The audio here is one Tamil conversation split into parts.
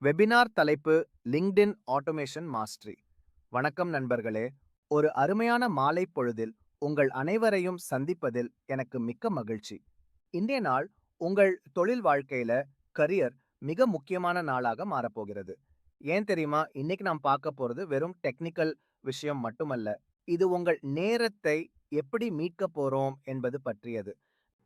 வெபினார் தலைப்பு லிங்க்டின் ஆட்டோமேஷன் மாஸ்டரி. வணக்கம் நண்பர்களே, ஒரு அருமையான மாலை பொழுதில் உங்கள் அனைவரையும் சந்திப்பதில் எனக்கு மிக்க மகிழ்ச்சி. இன்றைய நாள் உங்கள் தொழில் வாழ்க்கையில கரியர் மிக முக்கியமான நாளாக மாறப்போகிறது. ஏன் தெரியுமா? இன்னைக்கு நாம் பார்க்க போறது வெறும் டெக்னிக்கல் விஷயம் மட்டுமல்ல. இது உங்கள் நேரத்தை எப்படி மீட்க போறோம் என்பது பற்றியது.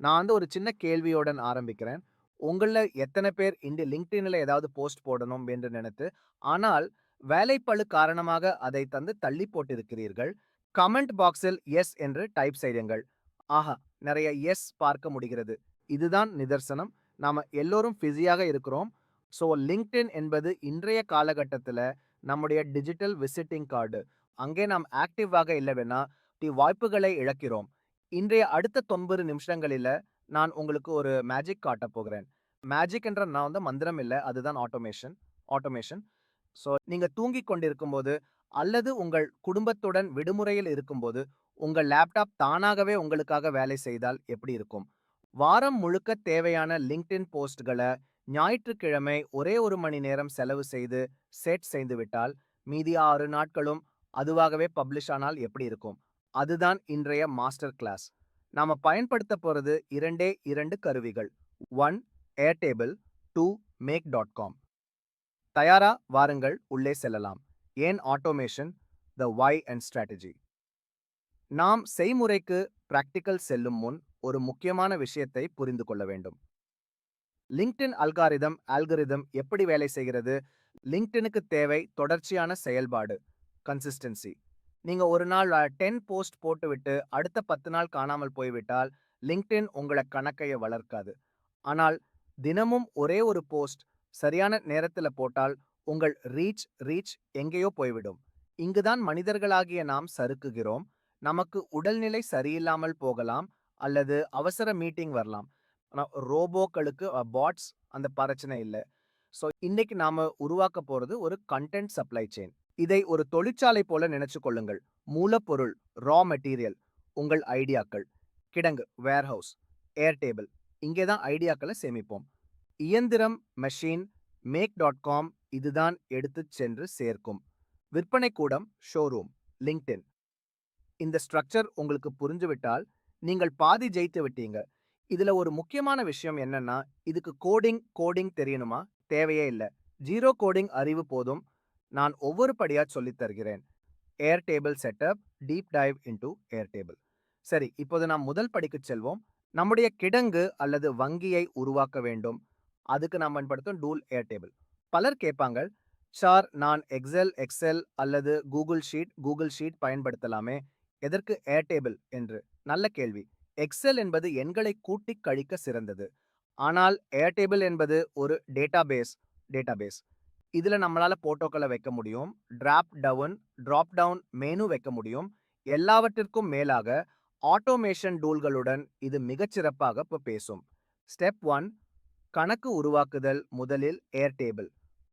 நான் ஒரு சின்ன கேள்வியுடன் ஆரம்பிக்கிறேன். உங்கள்ல எத்தனை பேர் இந்த LinkedInல ஏதாவது போஸ்ட் போடணும் என்று நினைத்து, ஆனால் வேலைப்பளு காரணமாக அதை தள்ளி போட்டிருக்கிறீர்கள். கமெண்ட் பாக்ஸில் எஸ் என்று டைப் செய்யுங்கள். ஆஹா! நிறைய எஸ் பார்க்க முடிகிறது. இதுதான் நிதர்சனம். நாம எல்லோரும் பிஸியாக இருக்கிறோம். ஸோ LinkedIn என்பது இன்றைய காலகட்டத்தில நம்முடைய டிஜிட்டல் விசிட்டிங் கார்டு. அங்கே நாம் ஆக்டிவாக இல்லைனா வாய்ப்புகளை இழக்கிறோம். இன்றைய அடுத்த 90 நிமிஷங்களில நான் உங்களுக்கு ஒரு மேஜிக் காட்டப் போகிறேன். மேஜிக் என்ற நான் மந்திரம் இல்ல. அதுதான் ஆட்டோமேஷன். ஆட்டோமேஷன். ஸோ நீங்க தூங்கிக் கொண்டிருக்கும்போது அல்லது உங்கள் குடும்பத்துடன் விடுமுறையில் இருக்கும்போது, உங்கள் லேப்டாப் தானாகவே உங்களுக்காக வேலை செய்தால் எப்படி இருக்கும்? வாரம் முழுக்க தேவையான LinkedIn போஸ்ட்கள ஞாயிற்றுக்கிழமை ஒரே 1 மணி நேரம் செலவு செய்து செட் செய்துவிட்டால், மீதி 6 நாட்களும் அதுவாகவே பப்ளிஷ் ஆனால் எப்படி இருக்கும்? அதுதான் இன்றைய மாஸ்டர் கிளாஸ். நாம பயன்படுத்த போறது 2 கருவிகள். 1 Airtable, 2 Make.com. தயாரா? வாருங்கள் உள்ளே செல்லலாம். ஏன் automation? The why and strategy. நாம் செய்முறைக்கு பிராக்டிகல் செல்லும் முன் ஒரு முக்கியமான விஷயத்தை புரிந்து கொள்ள வேண்டும். LinkedIn அல்காரிதம் எப்படி வேலை செய்கிறது? LinkedInக்கு தேவை தொடர்ச்சியான செயல்பாடு, கன்சிஸ்டன்சி. நீங்க ஒரு நாள் 10 போஸ்ட் போட்டுவிட்டு அடுத்த 10 நாள் காணாமல் போய்விட்டால் LinkedIn உங்கள கணக்கைய வளர்க்காது. ஆனால் தினமும் ஒரே ஒரு போஸ்ட் சரியான நேரத்துல போட்டால் உங்கள் ரீச் எங்கேயோ போய்விடும். இங்குதான் மனிதர்களாகிய நாம் சறுக்குகிறோம். நமக்கு உடல்நிலை சரியில்லாமல் போகலாம் அல்லது அவசர மீட்டிங் வரலாம். ஆனா ரோபோக்களுக்கு பாட்ஸ் அந்த பிரச்சனை இல்ல. ஸோ இன்னைக்கு நாம உருவாக்க போறது ஒரு கண்டென்ட் சப்ளை செயின். இதை ஒரு தொழிற்சாலை போல நினைச்சு கொள்ளுங்கள். மூலப்பொருள் ரா மெட்டீரியல் உங்கள் ஐடியாக்கள், கிடங்கு வேர்ஹவுஸ், ஏர்டேபிள் இங்கே தான் ஐடியாக்களை சேமிப்போம். இயந்திரம் மெஷின் Make.com இதுதான் எடுத்துச் சென்று சேர்க்கும். விற்பனை கூடம் ஷோரூம் LinkedIn. இந்த ஸ்ட்ரக்சர் உங்களுக்கு புரிஞ்சுவிட்டால் நீங்கள் பாதி ஜெயித்து விட்டீங்க. இதுல ஒரு முக்கியமான விஷயம் என்னன்னா, இதுக்கு கோடிங் தெரியணுமா? தேவையே இல்ல. 0 கோடிங் அறிவு போதும். நான் ஒவ்வொரு படியா சொல்லித் தருகிறேன். ஏர்டேபிள் செட்டப், டீப் டைவ் இன்டு ஏர்டேபிள். சரி, இப்போது நாம் முதல் படிக்குச் செல்வோம். நம்முடைய கிடங்கு அல்லது வங்கியை உருவாக்க வேண்டும். அதுக்கு நாம் பயன்படுத்தும் டூல் ஏர்டேபிள். பலர் கேட்பாங்க, சார் நான் எக்ஸெல் அல்லது கூகுள் ஷீட் பயன்படுத்தலாமே, எதற்கு ஏர்டேபிள் என்று? நல்ல கேள்வி. எக்ஸெல் என்பது எண்களை கூட்டிக் கழிக்க சிறந்தது. ஆனால் ஏர்டேபிள் என்பது ஒரு டேட்டாபேஸ். இதுல நம்மளால போட்டோக்களை வைக்க முடியும், டிராப் டவுன் மெனு வைக்க முடியும். எல்லாவற்றிற்கும் மேலாக ஆட்டோமேஷன் டூல்களுடன் இது மிகச்சிறப்பாக பேசும். ஸ்டெப் 1 கணக்கு உருவாக்குதல். முதலில் ஏர்டேபிள்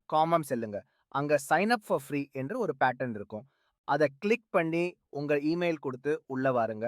காமம் செல்லுங்க. அங்க சைன் அப் ஃபார் ஃப்ரீ என்று ஒரு பேட்டர்ன் இருக்கும். அதை கிளிக் பண்ணி உங்க இமெயில் கொடுத்து உள்ள வாருங்க.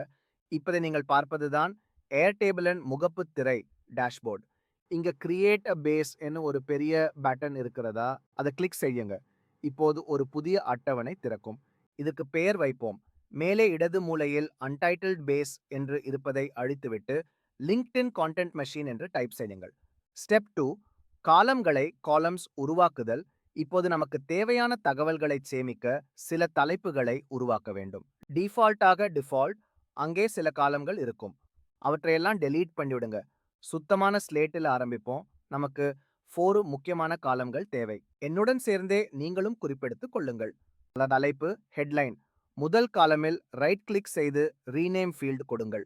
இப்போதை நீங்கள் பார்ப்பதுதான் ஏர்டேபிளின் முகப்பு திரை டேஷ்போர்ட். இங்க கிரியேட் அ பேஸ் என்று ஒரு பெரிய பட்டன் இருக்கிறதா, அதை கிளிக் செய்யுங்க. இப்போது ஒரு புதிய அட்டவணை திறக்கும். இதுக்கு பெயர் வைப்போம். மேலே இடது மூலையில் அன்டைட்டில்ட் பேஸ் என்று இருப்பதை அழித்துவிட்டு LinkedIn கான்டென்ட் மெஷின் என்று டைப் செய்யுங்கள். ஸ்டெப் 2 காலம்ஸ் உருவாக்குதல். இப்போது நமக்கு தேவையான தகவல்களை சேமிக்க சில தலைப்புகளை உருவாக்க வேண்டும். டிஃபால்ட் அங்கே சில காலம்கள் இருக்கும். அவற்றையெல்லாம் டெலீட் பண்ணிவிடுங்க. சுத்தமான ஸ்லேட்டில் ஆரம்பிப்போம். நமக்கு 4 முக்கியமான காலம்கள் தேவை. என்னுடன் சேர்ந்தே நீங்களும் குறிப்பெடுத்துக் கொள்ளுங்கள். தலைப்பு ஹெட்லைன். முதல் காலமில் ரைட் கிளிக் செய்து ரீநேம் ஃபீல்ட் கொடுங்கள்.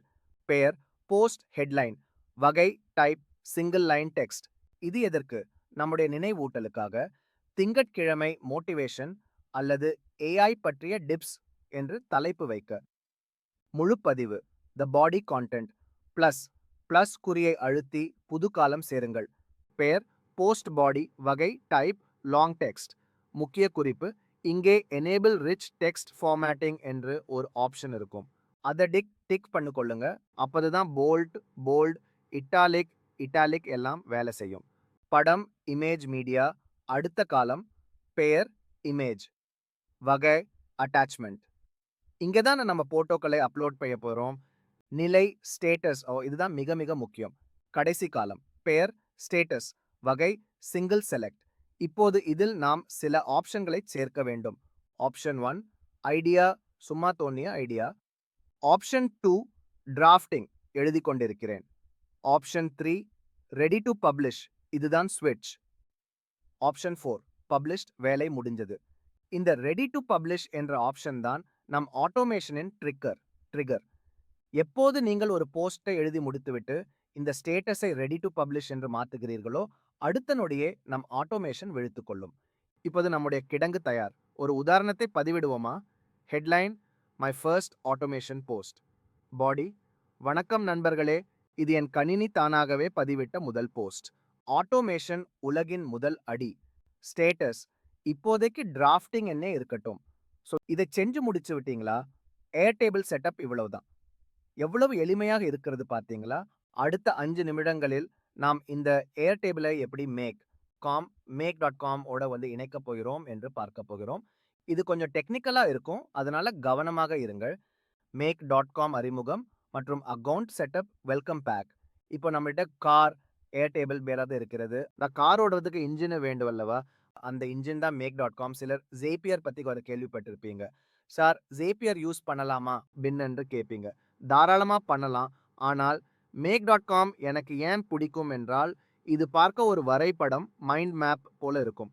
பெயர் போஸ்ட் ஹெட்லைன். வகை டைப் சிங்கிள் லைன் டெக்ஸ்ட். இது எதற்கு? நம்முடைய நினைவூட்டலுக்காக. திங்கட்கிழமை மோட்டிவேஷன் அல்லது AI பற்றிய டிப்ஸ் என்று தலைப்பு வைக்க. முழு பதிவு த பாடி கான்டென்ட் பிளஸ் குறியை அழுத்தி புது காலம் சேருங்கள். பெயர் போஸ்ட் பாடி. வகை டைப் லாங் டெக்ஸ்ட். முக்கிய குறிப்பு இங்கே எனேபிள் ரிச் டெக்ஸ்ட் ஃபார்மேட்டிங் என்று ஒரு ஆப்ஷன் இருக்கும். அதை டிக் பண்ணு கொள்ளுங்க. அப்போதுதான் போல்ட் இட்டாலிக் எல்லாம் வேலை செய்யும். படம் இமேஜ் மீடியா அடுத்த காலம் பெயர், இமேஜ், வகை, அட்டாச்மெண்ட். இங்கே தான் நம்ம போட்டோக்களை அப்லோட் செய்ய போகிறோம். நிலை, ஸ்டேட்டஸ் இதுதான் மிக மிக முக்கியம். கடைசி காலம் பெயர், ஸ்டேட்டஸ், வகை, சிங்கிள் செலக்ட். இப்போது இதில் நாம் சில ஆப்ஷன்களை சேர்க்க வேண்டும். ஆப்ஷன் 1 ஐடியா, சும்மா தோன்றிய ஐடியா. ஆப்ஷன் 2 டிராஃப்டிங், எழுதி கொண்டிருக்கிறேன். ஆப்ஷன் 3 ரெடி டு பப்ளிஷ், இதுதான் ஸ்விட்ச். ஆப்ஷன் 4 பப்ளிஷ்ட், வேலை முடிஞ்சது. இந்த ரெடி டு பப்ளிஷ் என்ற ஆப்ஷன் தான் நம் ஆட்டோமேஷனின் ட்ரிகர். எப்போது நீங்கள் ஒரு போஸ்ட்டை எழுதி முடித்துவிட்டு இந்த ஸ்டேட்டஸை ரெடி டு பப்ளிஷ் என்று மாற்றுகிறீர்களோ அடுத்த நொடியே நம் ஆட்டோமேஷன் விழித்துக் கொள்ளும். இப்போது நம்முடைய கிடங்கு தயார். ஒரு உதாரணத்தை பதிவிடுவோமா? Headline, my first automation post. Body, வணக்கம் நண்பர்களே, இது என் கணினி தானாகவே பதிவிட்ட முதல் போஸ்ட். ஆட்டோமேஷன் உலகின் முதல் அடி. ஸ்டேட்டஸ், இப்போதைக்கு டிராஃப்டிங் என்ன இருக்கட்டும். ஸோ இதை செஞ்சு முடிச்சு விட்டீங்களா? ஏர் டேபிள் செட்டப் இவ்வளவுதான். எவ்வளவு எளிமையாக இருக்கிறது பார்த்தீங்களா? அடுத்த 5 நிமிடங்களில் நாம் இந்த ஏர் டேபிளை எப்படி make.com ஓட இணைக்க போகிறோம் என்று பார்க்க போகிறோம். இது கொஞ்சம் டெக்னிக்கலா இருக்கும், அதனால கவனமாக இருங்கள். make.com அறிமுகம் மற்றும் அக்கவுண்ட் செட்டப் வெல்கம் பேக். இப்போ நம்மகிட்ட கார், ஏர் டேபிள் வேறாவது இருக்கிறது. நான் கார் ஓடுறதுக்கு இன்ஜின் வேண்டும் அல்லவா? அந்த இன்ஜின் தான் make.com. சிலர் ஜேபியர் பற்றி கேள்விப்பட்டிருப்பீங்க. சார், ஜேபியர் யூஸ் பண்ணலாமா பின் என்று கேட்பீங்க. தாராளமாக பண்ணலாம். ஆனால் make.com எனக்கு ஏன் பிடிக்கும் என்றால் இது பார்க்க ஒரு வரைபடம், மைண்ட் மேப் போல இருக்கும்.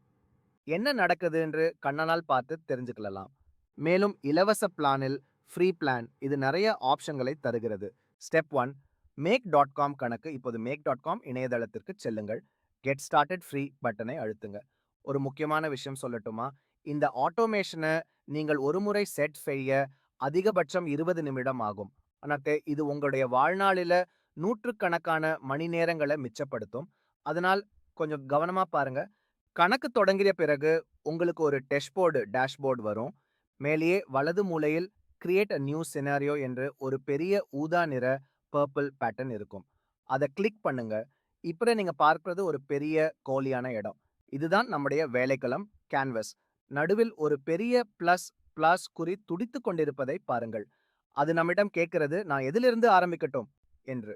என்ன நடக்குது என்று கண்ணனால் பார்த்து தெரிஞ்சுக்கலாம். மேலும் இலவச பிளானில் ஃப்ரீ பிளான் இது நிறைய ஆப்ஷன்களை தருகிறது. ஸ்டெப் 1 make.com கணக்கு. இப்போது make.com இணையதளத்திற்கு செல்லுங்கள். கெட் ஸ்டார்டட் ஃப்ரீ பட்டனை அழுத்துங்க. ஒரு முக்கியமான விஷயம் சொல்லட்டுமா? இந்த ஆட்டோமேஷனை நீங்கள் ஒரு முறை செட் செய்ய அதிகபட்சம் 20 நிமிடம் ஆகும். ஆனால் இது உங்களுடைய வாழ்நாளில் நூற்றுக்கணக்கான மணி நேரங்களை மிச்சப்படுத்தும். அதனால் கொஞ்சம் கவனமாக பாருங்க. கணக்கு தொடங்கிய பிறகு உங்களுக்கு ஒரு டேஷ்போர்டு வரும். மேலேயே வலது மூலையில் கிரியேட் அ நியூ சினாரியோ என்று ஒரு பெரிய ஊதா நிற பர்பிள் பேட்டர்ன் இருக்கும். அதை கிளிக் பண்ணுங்க. இப்போ நீங்க பார்க்கிறது ஒரு பெரிய கோலியான இடம். இதுதான் நம்முடைய வேலைக்களம், கேன்வஸ். நடுவில் ஒரு பெரிய பிளஸ் குறி துடித்து கொண்டிருப்பதை பாருங்கள். அது நம்மிடம் கேட்கிறது, நான் எதிலிருந்து ஆரம்பிக்கட்டும் என்று.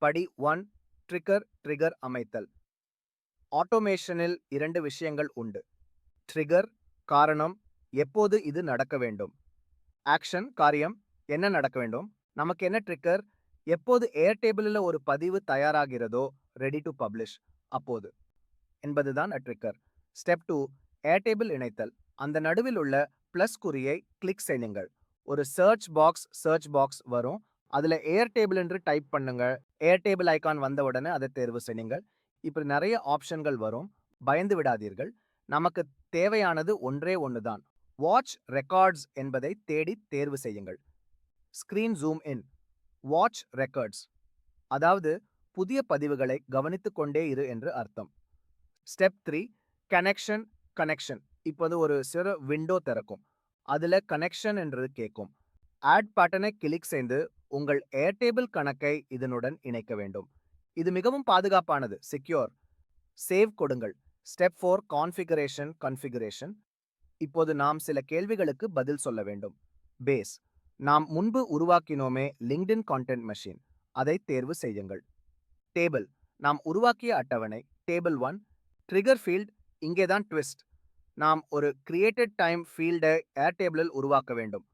படி 1 ட்ரிகர் அமைத்தல். ஆட்டோமேஷனில் 2 விஷயங்கள் உண்டு. ட்ரிகர், காரணம், எப்போது இது நடக்க வேண்டும். ஆக்ஷன், காரியம், என்ன நடக்க வேண்டும். நமக்கு என்ன ட்ரிகர்? எப்போது ஏர் டேபிளில் ஒரு பதிவு தயாராகிறதோ, ரெடி டு பப்ளிஷ், அப்போது என்பதுதான் ட்ரிகர். ஸ்டெப் 2 ஏர் டேபிள் இணைத்தல். அந்த நடுவில் உள்ள பிளஸ் குறியை கிளிக் செய்யுங்கள். ஒரு சர்ச் பாக்ஸ் வரும். அதுல ஏர் டேபிள் என்று டைப் பண்ணுங்க. ஏர் டேபிள் ஐகான் வந்த உடனே அதை தேர்வு செய்யுங்கள். இப்படி நிறைய ஆப்ஷன்கள் வரும். பயந்து விடாதீர்கள். நமக்கு தேவையானது ஒன்றே ஒன்றுதான். வாட்ச் ரெக்கார்ட்ஸ் என்பதை தேடி தேர்வு செய்யுங்கள். Screen zoom in. Watch records அதாவது புதிய பதிவுகளை கவனித்துக் கொண்டே இரு என்று அர்த்தம். Step 3 connection. இப்போது ஒரு சிறு விண்டோ திறக்கும். அதுல கனெக்ஷன் என்று கேட்கும். ஆட் பட்டனை கிளிக் செய்து உங்கள் ஏர்டேபிள் கணக்கை இதனுடன் இணைக்க வேண்டும். இது மிகவும் பாதுகாப்பானது, செக்யூர். சேவ் கொடுங்கள். Step 4 configuration. இப்போது நாம் சில கேள்விகளுக்கு பதில் சொல்ல வேண்டும். பேஸ், நாம் முன்பு உருவாக்கினோமே லிங்க்டின் கான்டென்ட் மெஷின், அதை தேர்வு செய்யுங்கள். டேபிள், நாம் உருவாக்கிய அட்டவணை. Table 1 trigger field. இங்கேதான் ட்விஸ்ட். நாம் ஒரு கிரியேட்டட் டைம் ஃபீல்டை ஏர் டேபிளில் உருவாக்க வேண்டும்.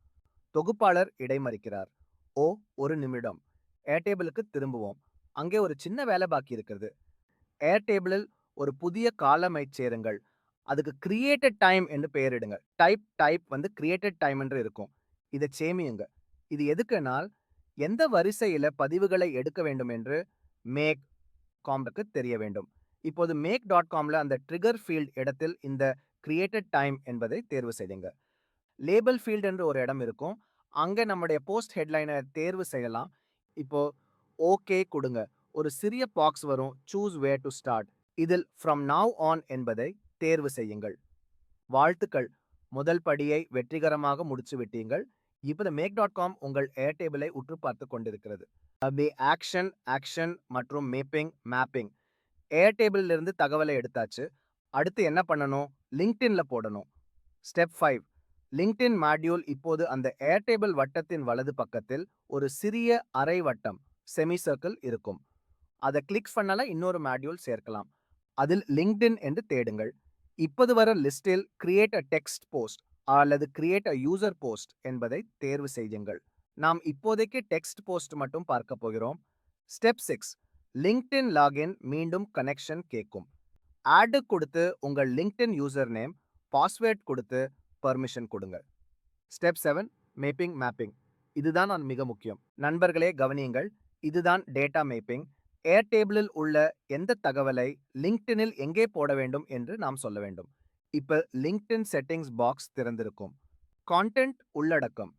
தொகுப்பாளர் இடைமறிக்கிறார். ஒரு நிமிடம். ஏர் டேபிளுக்கு திரும்புவோம். அங்கே ஒரு சின்ன வேலை பாக்கி இருக்கிறது. ஏர் டேபிளில் ஒரு புதிய காலமை சேருங்கள். அதுக்கு கிரியேட்டட் டைம் என்று பெயரிடுங்க. டைப் கிரியேட்டட் டைம் என்று இருக்கும். இதை சேமியுங்க. இது எதுக்குனால் எந்த வரிசையில பதிவுகளை எடுக்க வேண்டும் என்று make.comக்கு தெரிய வேண்டும். இப்போது make.comல அந்த ட்ரிகர் ஃபீல்ட் இடத்தில் இந்த கிரியேட்டட் டைம் என்பதை தேர்வு செய்யுங்க. லேபிள் ஃபீல்ட் என்று ஒரு இடம் இருக்கும். அங்கே நம்முடைய போஸ்ட் ஹெட்லைனை தேர்வு செய்யலாம். இப்போ ஓகே கொடுங்க. ஒரு சிறிய பாக்ஸ் வரும். Choose where to start. இதில் ஃப்ரம் நவ் ஆன் என்பதை தேர்வு செய்யுங்கள். வாழ்த்துக்கள், முதல் படியை வெற்றிகரமாக முடிச்சு விட்டீங்கள். இப்போ make.com உங்கள் ஏர் டேபிளை உற்று பார்த்து கொண்டிருக்கிறது. ஆக்ஷன் மற்றும் மேப்பிங். ஏர் டேபிளிலிருந்து தகவலை எடுத்தாச்சு. அடுத்து என்ன பண்ணணும்? லிங்க்டின்ல போடணும். ஸ்டெப் 5. லிங்க்டின் மாட்யூல் இப்போது அந்த ஏர்டேபிள் வட்டத்தின் வலது பக்கத்தில் ஒரு சிறிய அரை வட்டம் செமி சர்க்கிள் இருக்கும். அதை கிளிக் பண்ணால இன்னொரு மாட்யூல் சேர்க்கலாம். அதில் லிங்க்டின் என்று தேடுங்கள். இப்போது வர லிஸ்டில் கிரியேட் அ டெக்ஸ்ட் போஸ்ட் அல்லது கிரியேட் அ யூசர் போஸ்ட் என்பதை தேர்வு செய்யுங்கள். நாம் இப்போதைக்கு டெக்ஸ்ட் போஸ்ட் மட்டும் பார்க்க போகிறோம். ஸ்டெப் 6. லிங்க்டின் லாகின் மீண்டும் கனெக்ஷன் கேட்கும். ஆட் கொடுத்து உங்கள் லிங்க்டின் யூசர் நேம், பாஸ்வேர்ட் கொடுத்து பர்மிஷன் கொடுங்க. ஸ்டெப் 7. மேப்பிங். இதுதான் நான் மிக முக்கியம். நண்பர்களே கவனியுங்கள். இதுதான் டேட்டா மேப்பிங். ஏர்டேபிளில் உள்ள எந்த தகவலை லிங்க்டினில் எங்கே போட வேண்டும் என்று நாம் சொல்ல வேண்டும். இப்ப லிங்க்டின் செட்டிங்ஸ் பாக்ஸ் திறந்திருக்கும். கான்டென்ட் உள்ளடக்கம்.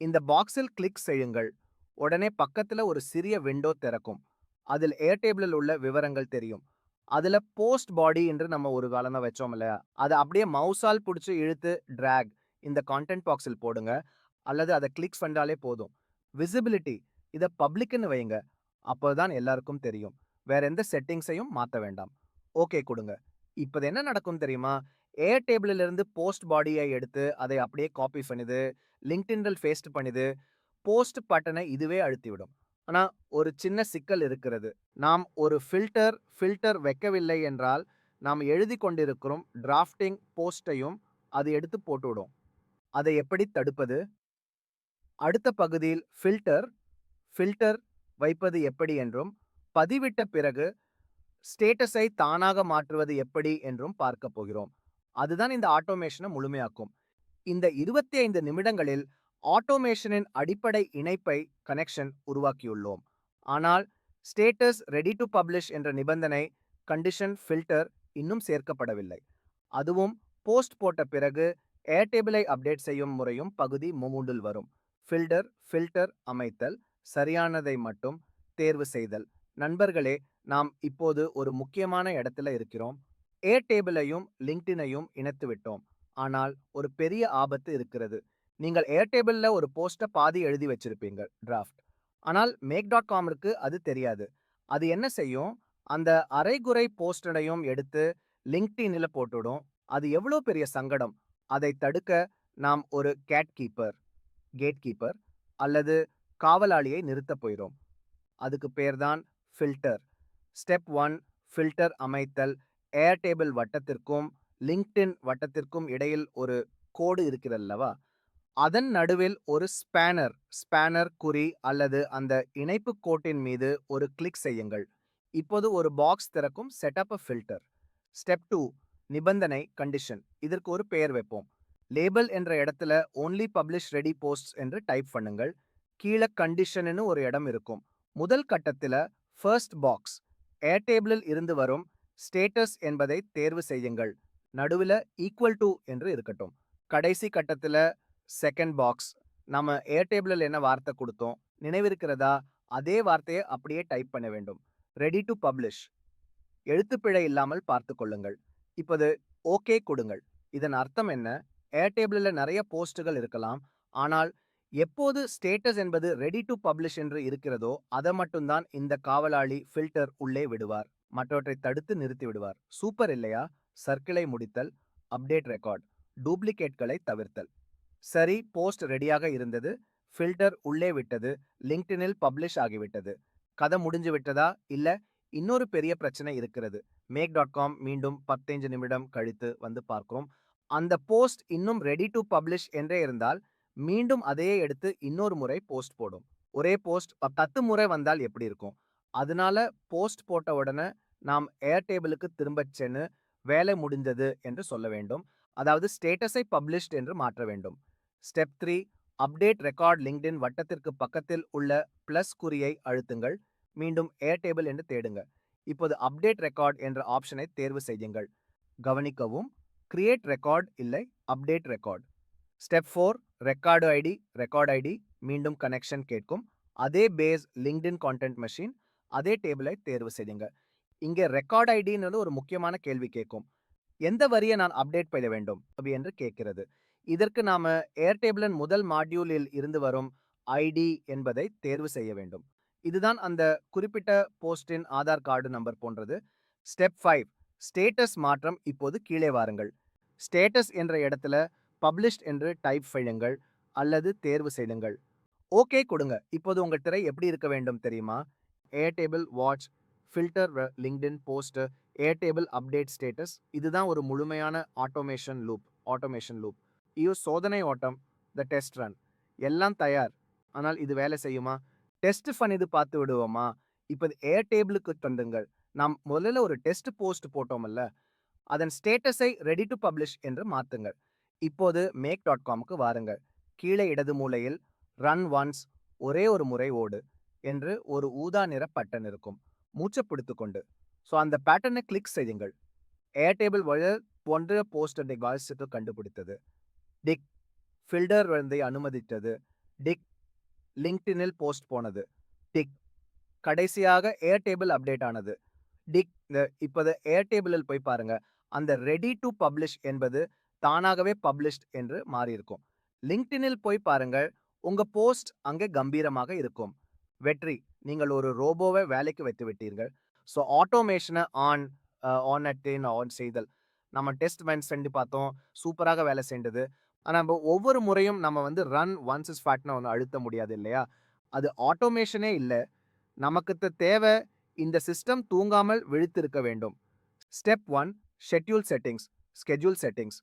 இந்த பாக்ஸில் கிளிக் செய்யுங்கள். உடனே பக்கத்துல ஒரு சிறிய விண்டோ திறக்கும். அதில் ஏர்டேபிளில் உள்ள விவரங்கள் தெரியும். அதுல போஸ்ட் பாடி என்று நம்ம ஒரு காலமா வச்சோம் இல்லையா, அதை அப்படியே மவுஸால் பிடிச்சி இழுத்து டிராக் இந்த கான்டென்ட் பாக்ஸில் போடுங்க. அல்லது அதை கிளிக் பண்ணாலே போதும். விசிபிலிட்டி, இதை பப்ளிக்னு வைங்க. அப்போதான் எல்லாருக்கும் தெரியும். வேற எந்த செட்டிங்ஸையும் மாற்ற வேண்டாம். ஓகே கொடுங்க. இப்போ என்ன நடக்கும் தெரியுமா? ஏர்டேபிளில் இருந்து போஸ்ட் பாடியை எடுத்து அதை அப்படியே காப்பி பண்ணுது, லிங்க்டின்ல பேஸ்ட் பண்ணுது, போஸ்ட் பட்டனை இதுவே அழுத்திவிடும். ஆனா ஒரு சின்ன சிக்கல் இருக்கிறது. நாம் ஒரு ஃபில்டர் வைக்கவில்லை என்றால் நாம் எழுதி கொண்டிருக்கிறோம் டிராஃப்டிங் போஸ்டையும் அது எடுத்து போட்டுவிடும். அதை எப்படி தடுப்பது? அடுத்த பகுதியில் ஃபில்டர் வைப்பது எப்படி என்றும், பதிவிட்ட பிறகு ஸ்டேட்டஸை தானாக மாற்றுவது எப்படி என்றும் பார்க்க போகிறோம். அதுதான் இந்த ஆட்டோமேஷனை முழுமையாக்கும். இந்த 25 நிமிடங்களில் ஆட்டோமேஷனின் அடிப்படை இணைப்பை கனெக்ஷன் உருவாக்கியுள்ளோம். ஆனால் ஸ்டேட்டஸ் ரெடி டு பப்ளிஷ் என்ற நிபந்தனை கண்டிஷன் ஃபில்டர் இன்னும் சேர்க்கப்படவில்லை. அதுவும் போஸ்ட் போட்ட பிறகு ஏர்டேபிளை அப்டேட் செய்யும் முறையும் பகுதி 3 வரும். ஃபில்டர் அமைத்தல், சரியானதை மட்டும் தேர்வு செய்தல். நண்பர்களே, நாம் இப்போது ஒரு முக்கியமான இடத்துல இருக்கிறோம். ஏர்டேபிளையும் லிங்க்டினையும் இணைத்து விட்டோம். ஆனால் ஒரு பெரிய ஆபத்து இருக்கிறது. நீங்கள் ஏர்டேபிள்ல ஒரு போஸ்ட பாதி எழுதி வச்சிருப்பீங்க டிராஃப்ட். ஆனால் மேக்.காமிற்கு அது தெரியாது. அது என்ன செய்யும்? அந்த அரைகுறை போஸ்டனையும் எடுத்து லிங்க்டின்ல போட்டுடும். அது எவ்வளோ பெரிய சங்கடம். அதை தடுக்க நாம் ஒரு கேட் கீப்பர் அல்லது காவலாளியை நிறுத்த போகிறோம். அதுக்கு பேர்தான் ஃபில்டர். ஸ்டெப் 1. ஃபில்டர் அமைத்தல். ஏர்டேபிள் வட்டத்திற்கும் லிங்க்டின் வட்டத்திற்கும் இடையில் ஒரு கோடு இருக்கிறல்லவா, அதன் நடுவில் ஒரு ஸ்பேனர் குறி அல்லது அந்த இணைப்பு கோட்டின் மீது ஒரு கிளிக் செய்யுங்கள். இப்போது ஒரு பாக்ஸ் திறக்கும். செட்டப் அ ஃபில்டர். ஸ்டெப் 2. நிபந்தனை கண்டிஷன். இதற்கு ஒரு பெயர் வைப்போம். லேபிள் என்ற இடத்துல only publish ready posts என்று டைப் பண்ணுங்கள். கீழே கண்டிஷன்னு ஒரு இடம் இருக்கும். முதல் கட்டத்துல ஃபர்ஸ்ட் பாக்ஸ் ஏர்டேபிளில் இருந்து வரும் ஸ்டேட்டஸ் என்பதை தேர்வு செய்யுங்கள். நடுவில் ஈக்குவல் டு என்று இருக்கட்டும். கடைசி கட்டத்துல செகண்ட் பாக்ஸ் நம்ம ஏர்டேபிளில் என்ன வார்த்தை கொடுத்தோம் நினைவிருக்கிறதா? அதே வார்த்தையை அப்படியே டைப் பண்ண வேண்டும். Ready to publish. எழுத்துப்பிழை இல்லாமல் பார்த்து கொள்ளுங்கள். இப்போது ஓகே கொடுங்கள். இதன் அர்த்தம் என்ன? ஏர்டேபிளில் நிறைய போஸ்டுகள் இருக்கலாம். ஆனால் எப்போது ஸ்டேட்டஸ் என்பது ரெடி டு பப்ளிஷ் என்று இருக்கிறதோ அதை மட்டும்தான் இந்த காவலாளி ஃபில்டர் உள்ளே விடுவார். மற்றவற்றை தடுத்து நிறுத்தி விடுவார். சூப்பர் இல்லையா? சர்க்கிளை முடித்தல், அப்டேட் ரெக்கார்ட், டூப்ளிகேட்களை தவிர்த்தல். சரி, போஸ்ட் ரெடியாக இருந்தது. ஃபில்டர் உள்ளே விட்டது. லிங்க்டினில் பப்ளிஷ் ஆகிவிட்டது. கதை முடிஞ்சு விட்டதா? இல்ல, இன்னொரு பெரிய பிரச்சனை இருக்கிறது. மேக்.காம் மீண்டும் 15 நிமிடம் கழித்து வந்து பார்க்கிறோம். அந்த போஸ்ட் இன்னும் ரெடி டு பப்ளிஷ் என்றே இருந்தால் மீண்டும் அதையே எடுத்து இன்னொரு முறை போஸ்ட் போடும். ஒரே போஸ்ட் 10 முறை வந்தால் எப்படி இருக்கும்? அதனால போஸ்ட் போட்ட உடனே நாம் ஏர்டேபிளுக்கு திரும்பச் சென்று வேலை முடிந்தது என்று சொல்ல வேண்டும். அதாவது ஸ்டேட்டஸை பப்ளிஷ்ட் என்று மாற்ற வேண்டும். ஸ்டெப் 3. Update record. லிங்க்டின் வட்டத்திற்கு பக்கத்தில் உள்ள பிளஸ் குறியை அழுத்துங்கள். மீண்டும் ஏர்டேபிள் என்று தேடுங்க. இப்போது அப்டேட் ரெக்கார்ட் என்ற ஆப்ஷனை தேர்வு செய்யுங்கள். கவனிக்கவும், கிரியேட் ரெக்கார்ட் இல்லை, update record. Step 4. Record ID. மீண்டும் கனெக்ஷன் கேட்கும். அதே பேஸ் லிங்க்டின் கான்டென்ட் மெஷின், அதே டேபிளை தேர்வு செய்யுங்க. இங்கே ரெக்கார்ட் ஐடின்னு ஒரு முக்கியமான கேள்வி கேட்கும். எந்த வரியை நான் அப்டேட் பண்ண வேண்டும் என்று கேட்கிறது. இதற்கு நாம ஏர்டேபிளின் முதல் மாடியூலில் இருந்து வரும் ஐடி என்பதை தேர்வு செய்ய வேண்டும். இதுதான் அந்த குறிப்பிட்ட போஸ்டின் ஆதார் கார்டு நம்பர் போன்றது. ஸ்டெப் 5. ஸ்டேட்டஸ் மாற்றம் இப்போது கீழே வாருங்கள். ஸ்டேட்டஸ் என்ற இடத்துல பப்ளிஷ்ட் என்று டைப் செய்யுங்கள் அல்லது தேர்வு செய்யுங்கள். ஓகே கொடுங்க. இப்போது உங்கள் திரை எப்படி இருக்க வேண்டும் தெரியுமா? Airtable watch, filter, LinkedIn post, Airtable update status. இதுதான் ஒரு முழுமையான ஆட்டோமேஷன் லூப். இது சோதனை ஓட்டம், த டெஸ்ட் ரன். எல்லாம் தயார். ஆனால் இது வேலை செய்யுமா? டெஸ்ட் ஃபன் இது பார்த்து விடுவோமா? இப்போ ஏர்டேபிளுக்கு தந்துங்கள். நாம் முதல்ல ஒரு டெஸ்ட் போஸ்ட் போட்டோமல்ல, அதன் ஸ்டேட்டஸை ரெடி டு பப்ளிஷ் என்று மாத்துங்கள். இப்போது make.comக்கு வாருங்கள். கீழே இடது மூலையில் ரன் ஒன்ஸ், ஒரே ஒரு முறை ஓடு என்று ஒரு ஊதா நிற பட்டன் இருக்கும். மூச்சை பிடித்துக்கொண்டு ஸோ அந்த பேட்டர்னை கிளிக் செய்யுங்கள். ஏர்டேபிள் வயல் போன்ற போஸ்டரை வாசித்து கண்டுபிடித்தது. டிக் ஃபில்டர் வந்து அனுமதித்தது. டிக் லிங்க்டினில் போஸ்ட் போனது. டிக் கடைசியாக ஏர்டேபிள் அப்டேட் ஆனது. டிக் இப்போது ஏர்டேபிளில் போய் பாருங்க. அந்த ரெடி டு பப்ளிஷ் என்பது தானாகவே பப்ளிஷ்ட் என்று மாறியிருக்கும். லிங்க்டினில் போய் பாருங்கள். உங்க போஸ்ட் அங்கே கம்பீரமாக இருக்கும். வெற்றி, நீங்கள் ஒரு ரோபோவை வேலைக்கு வைத்து விட்டீர்கள். ஸோ ஆட்டோமேஷனை ஆன் செய்தல். நம்ம டெஸ்ட் செஞ்சு பார்த்தோம், சூப்பராக வேலை செய்தது. ஆனால் நம்ம ஒவ்வொரு முறையும் நம்ம வந்து ரன் ஒன்ஸ் இஸ் ஃபேக்ட்னு ஒன்று அழுத்த முடியாது இல்லையா? அது ஆட்டோமேஷனே இல்லை. நமக்கு தேவை இந்த சிஸ்டம் தூங்காமல் விழித்திருக்க வேண்டும். Step 1, schedule settings.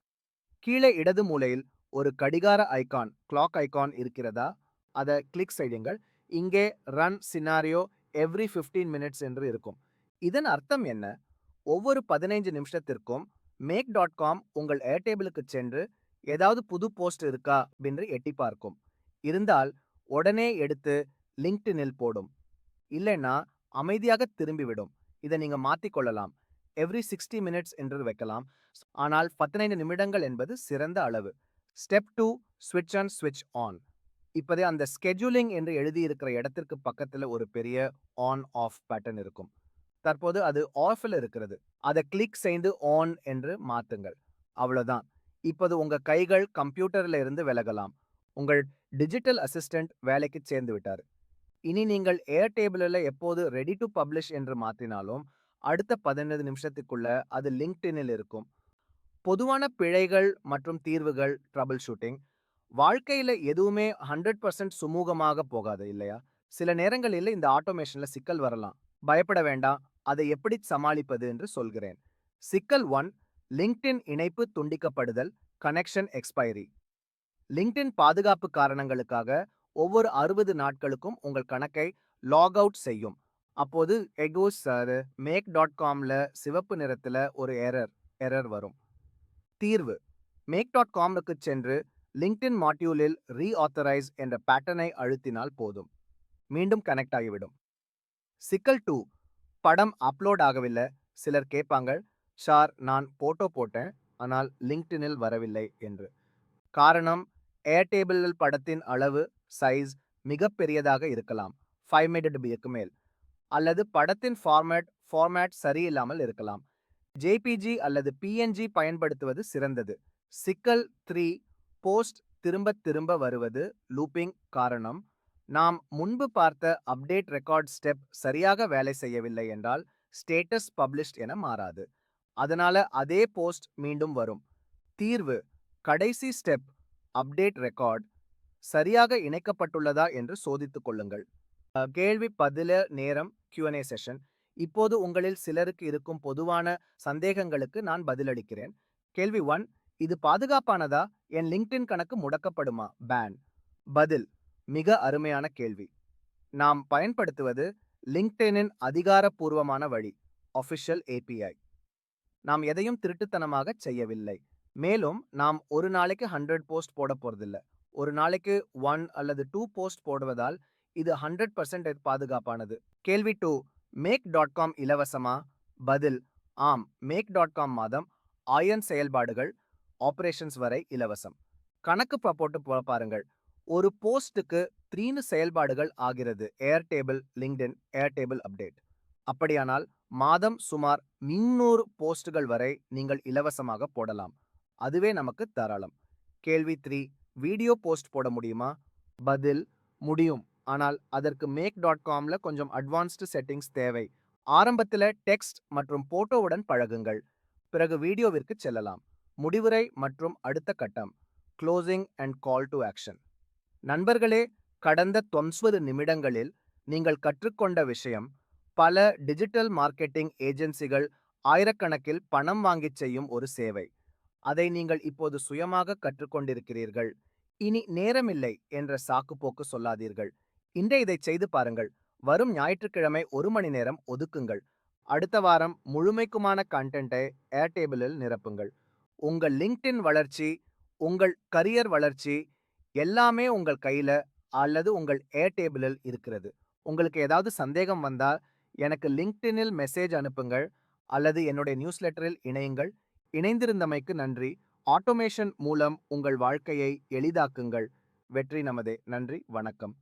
கீழே இடது மூலையில் ஒரு கடிகார ஐகான், கிளாக் ஐகான் இருக்கிறதா? அதை கிளிக் செய்யுங்கள். இங்கே ரன் சினாரியோ எவ்ரி 15 மினிட்ஸ் என்று இருக்கும். இதன் அர்த்தம் என்ன? ஒவ்வொரு 15 நிமிஷத்திற்கும் make.com உங்கள் ஏர்டேபிளுக்கு சென்று ஏதாவது புது போஸ்ட் இருக்கா என்று எட்டி பார்க்கும். இருந்தால் உடனே எடுத்து லிங்க்டினில் போடும். இல்லைன்னா அமைதியாக திரும்பிவிடும். இதை நீங்க மாத்திக்கொள்ளலாம். எவ்ரி 60 மினிட்ஸ் என்று வைக்கலாம். ஆனால் 15 நிமிடங்கள் என்பது சிறந்த அளவு. ஸ்டெப் 2, ஸ்விட்ச் ஆன் ஸ்விட்ச் ஆன். இப்போதே அந்த ஸ்கெட்யூலிங் என்று எழுதியிருக்கிற இடத்திற்கு பக்கத்தில் ஒரு பெரிய ஆன் ஆஃப் பட்டன் இருக்கும். தற்போது அது ஆஃபில் இருக்கிறது. அதை கிளிக் செய்து ஆன் என்று மாத்துங்கள். அவ்வளவுதான். இப்போது உங்க கைகள் கம்ப்யூட்டர்ல இருந்து விலகலாம். உங்கள் டிஜிட்டல் அசிஸ்டன்ட் வேலைக்கு சேர்ந்து விட்டார். இனி நீங்கள் ஏர்டேபிளில் எப்போது ரெடி டு பப்ளிஷ் என்று மாற்றினாலும் அடுத்த 15 நிமிஷத்துக்குள்ள அது லிங்க்டினில் இருக்கும். பொதுவான பிழைகள் மற்றும் தீர்வுகள், ட்ரபிள் ஷூட்டிங். வாழ்க்கையில எதுவுமே 100% சுமூகமாக போகாது இல்லையா? சில நேரங்களில் இந்த ஆட்டோமேஷன்ல சிக்கல் வரலாம். பயப்பட வேண்டாம். அதை எப்படி சமாளிப்பது என்று சொல்கிறேன். சிக்கல் 1, லிங்க்டின் இணைப்பு துண்டிக்கப்படுதல், கனெக்ஷன் எக்ஸ்பைரி. லிங்க்டின் பாதுகாப்பு காரணங்களுக்காக ஒவ்வொரு 60 நாட்களுக்கும் உங்கள் கணக்கை லாக் அவுட் செய்யும். அப்போது எகோஸ் make.comல சிவப்பு நிறத்தில் ஒரு எரர் வரும். தீர்வு, make.comக்கு சென்று லிங்க்டின் மாட்யூலில் ரீஆத்தரைஸ் என்ற பேட்டர்னை அழுத்தினால் போதும். மீண்டும் கனெக்ட் ஆகிவிடும். சிக்கல் 2, படம் அப்லோட் ஆகவில்லை. சிலர் கேட்பாங்க, சார் நான் போட்டோ போட்டேன் ஆனால் லிங்க்டினில் வரவில்லை என்று. காரணம், ஏர்டேபிளில் படத்தின் அளவு சைஸ் மிகப்பெரியதாக இருக்கலாம், 5 MB மேல். அல்லது படத்தின் ஃபார்மேட் சரியில்லாமல் இருக்கலாம். ஜேபிஜி அல்லது பிஎன்ஜி பயன்படுத்துவது சிறந்தது. சிக்கல் 3, போஸ்ட் திரும்ப திரும்ப வருவது, லூப்பிங். காரணம், நாம் முன்பு பார்த்த அப்டேட் ரெக்கார்ட் ஸ்டெப் சரியாக வேலை செய்யவில்லை என்றால் ஸ்டேட்டஸ் பப்ளிஷ்ட் என மாறாது. அதனால அதே போஸ்ட் மீண்டும் வரும். தீர்வு, கடைசி ஸ்டெப் அப்டேட் ரெக்கார்ட் சரியாக இணைக்கப்பட்டுள்ளதா என்று சோதித்துக் கொள்ளுங்கள். கேள்வி பதில நேரம் Q&A செஷன். இப்போது உங்களில் சிலருக்கு இருக்கும் பொதுவான சந்தேகங்களுக்கு நான் பதிலளிக்கிறேன். கேள்வி 1, இது பாதுகாப்பானதா? என் லிங்க்டின் கணக்கு முடக்கப்படுமா? பேன். பதில், மிக அருமையான கேள்வி. நாம் பயன்படுத்துவது லிங்க்டினின் அதிகாரப்பூர்வமான வழி, ஒஃபிஷியல் API. நாம் எதையும் திருட்டுத்தனமாக செய்யவில்லை. மேலும் நாம் ஒரு நாளைக்கு 100 போஸ்ட் போட போறதில்லை. ஒரு நாளைக்கு 1 அல்லது 2 போஸ்ட் போடுவதால் இது 100% பாதுகாப்பானது. கேள்வி 2, make.com இலவசமா? பதில், ஆம். make.com மாதம் 1000 செயல்பாடுகள் ஆபரேஷன்ஸ் வரை இலவசம். கணக்கு போட்டு பாருங்கள். ஒரு போஸ்ட்டுக்கு 3 செயல்பாடுகள் ஆகிறது. ஏர்டேபிள், லிங்க்டின், ஏர்டேபிள் அப்டேட். அப்படியானால் மாதம் சுமார் 300 போஸ்டுகள் வரை நீங்கள் இலவசமாக போடலாம். அதுவே நமக்கு தாராளம். கேள்வி 3, வீடியோ போஸ்ட் போட முடியுமா? பதில், முடியும். ஆனால் அதற்கு make.comல கொஞ்சம் அட்வான்ஸ்டு செட்டிங்ஸ் தேவை. ஆரம்பத்தில் டெக்ஸ்ட் மற்றும் போட்டோவுடன் பழகுங்கள். பிறகு வீடியோவிற்கு செல்லலாம். முடிவுரை மற்றும் அடுத்த கட்டம் closing and call to action. நண்பர்களே, கடந்த 90 நிமிடங்களில் நீங்கள் கற்றுக்கொண்ட விஷயம், பல டிஜிட்டல் மார்க்கெட்டிங் ஏஜென்சிகள் ஆயிரக்கணக்கில் பணம் வாங்கிச் செய்யும் ஒரு சேவை. அதை நீங்கள் இப்போது சுயமாக கற்றுக்கொண்டிருக்கிறீர்கள். இனி நேரமில்லை என்ற சாக்குப்போக்கு சொல்லாதீர்கள். இன்றே இதைச் செய்து பாருங்கள். வரும் ஞாயிற்றுக்கிழமை 1 மணி நேரம் ஒதுக்குங்கள். அடுத்த வாரம் முழுமைக்குமான கண்டென்ட்டை ஏர்டேபிளில் நிரப்புங்கள். உங்கள் லிங்க்டின் வளர்ச்சி, உங்கள் கரியர் வளர்ச்சி எல்லாமே உங்கள் கையில அல்லது உங்கள் ஏர்டேபிளில் இருக்கிறது. உங்களுக்கு ஏதாவது சந்தேகம் வந்தால் எனக்கு லிங்க்டினில் மெசேஜ் அனுப்புங்கள் அல்லது என்னுடைய நியூஸ்லெட்டரில் இணையுங்கள். இணைந்திருந்தமைக்கு நன்றி. ஆட்டோமேஷன் மூலம் உங்கள் வாழ்க்கையை எளிதாக்குங்கள். வெற்றி நமதே. நன்றி, வணக்கம்.